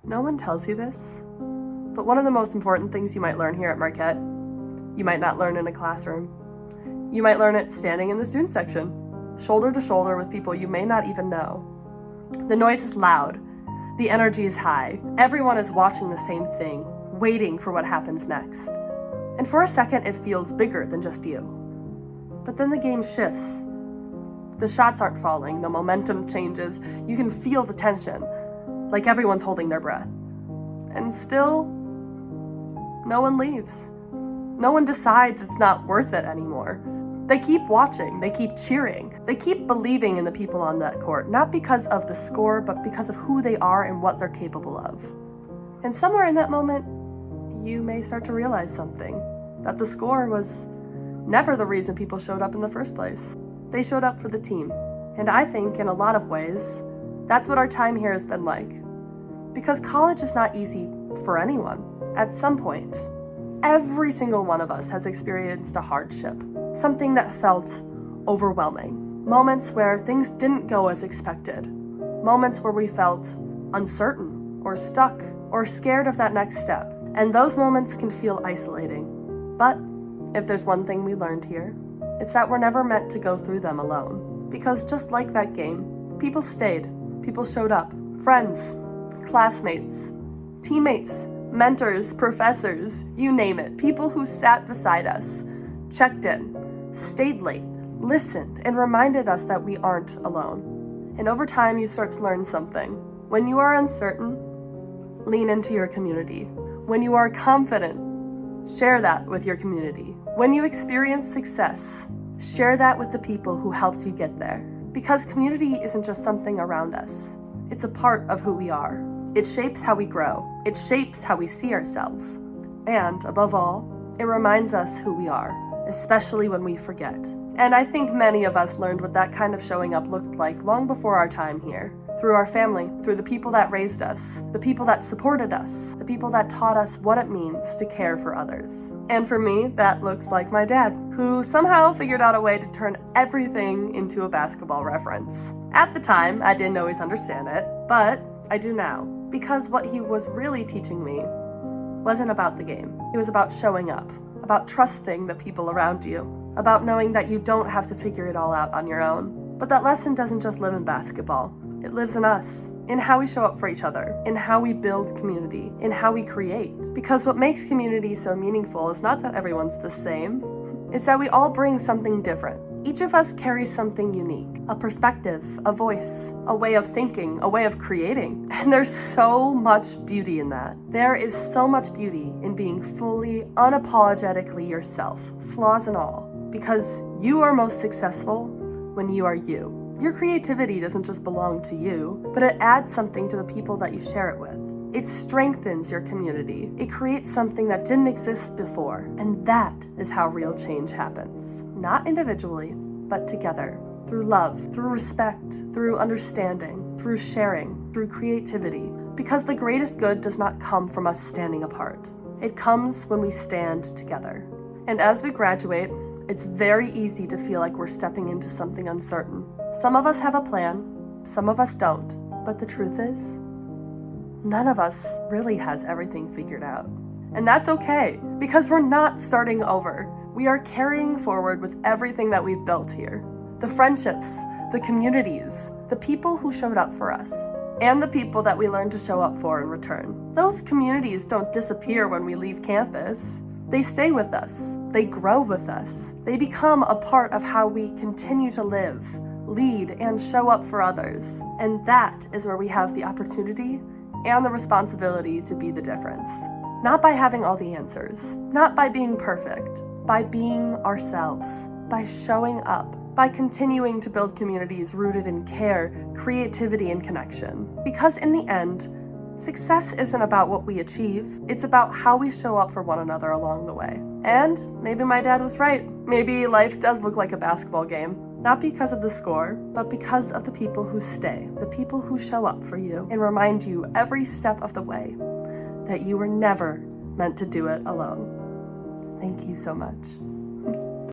No one tells you this, but one of the most important things you might learn here at Marquette, you might not learn in a classroom. You might learn it standing in the student section, shoulder to shoulder with people you may not even know. The noise is loud. The energy is high. Everyone is watching the same thing, waiting for what happens next. And for a second, it feels bigger than just you. But then the game shifts. The shots aren't falling, the momentum changes. You can feel the tension, like everyone's holding their breath. And still, no one leaves. No one decides it's not worth it anymore. They keep watching, they keep cheering, they keep believing in the people on that court, not because of the score, but because of who they are and what they're capable of. And somewhere in that moment, you may start to realize something, that the score was never the reason people showed up in the first place. They showed up for the team. And I think, in a lot of ways, that's what our time here has been like. Because college is not easy for anyone. At some point, every single one of us has experienced a hardship, something that felt overwhelming. Moments where things didn't go as expected. Moments where we felt uncertain, or stuck, or scared of that next step. And those moments can feel isolating. But if there's one thing we learned here, it's that we're never meant to go through them alone. Because just like that game, people stayed, people showed up. Friends, classmates, teammates, mentors, professors, you name it. People who sat beside us, checked in, stayed late, listened, and reminded us that we aren't alone. And over time, you start to learn something. When you are uncertain, lean into your community. When you are confident, share that with your community. When you experience success, share that with the people who helped you get there. Because community isn't just something around us. It's a part of who we are. It shapes how we grow. It shapes how we see ourselves. And, above all, it reminds us who we are, especially when we forget. And I think many of us learned what that kind of showing up looked like long before our time here. Through our family, through the people that raised us, the people that supported us, the people that taught us what it means to care for others. And for me, that looks like my dad, who somehow figured out a way to turn everything into a basketball reference. At the time, I didn't always understand it, but I do now, because what he was really teaching me wasn't about the game. It was about showing up, about trusting the people around you, about knowing that you don't have to figure it all out on your own. But that lesson doesn't just live in basketball. It lives in us, in how we show up for each other, in how we build community, in how we create. Because what makes community so meaningful is not that everyone's the same, it's that we all bring something different. Each of us carries something unique, a perspective, a voice, a way of thinking, a way of creating. And there's so much beauty in that. There is so much beauty in being fully, unapologetically yourself, flaws and all. Because you are most successful when you are you. Your creativity doesn't just belong to you, but it adds something to the people that you share it with. It strengthens your community. It creates something that didn't exist before. And that is how real change happens. Not individually, but together. Through love, through respect, through understanding, through sharing, through creativity. Because the greatest good does not come from us standing apart. It comes when we stand together. And as we graduate, it's very easy to feel like we're stepping into something uncertain. Some of us have a plan, some of us don't. But the truth is, none of us really has everything figured out. And that's okay, because we're not starting over. We are carrying forward with everything that we've built here. The friendships, the communities, the people who showed up for us, and the people that we learned to show up for in return. Those communities don't disappear when we leave campus. They stay with us. They grow with us. They become a part of how we continue to live, lead, and show up for others. And that is where we have the opportunity and the responsibility to be the difference. Not by having all the answers, not by being perfect, by being ourselves, by showing up, by continuing to build communities rooted in care, creativity, and connection. Because in the end, success isn't about what we achieve, it's about how we show up for one another along the way. And maybe my dad was right. Maybe life does look like a basketball game. Not because of the score, but because of the people who stay, the people who show up for you and remind you every step of the way that you were never meant to do it alone. Thank you so much.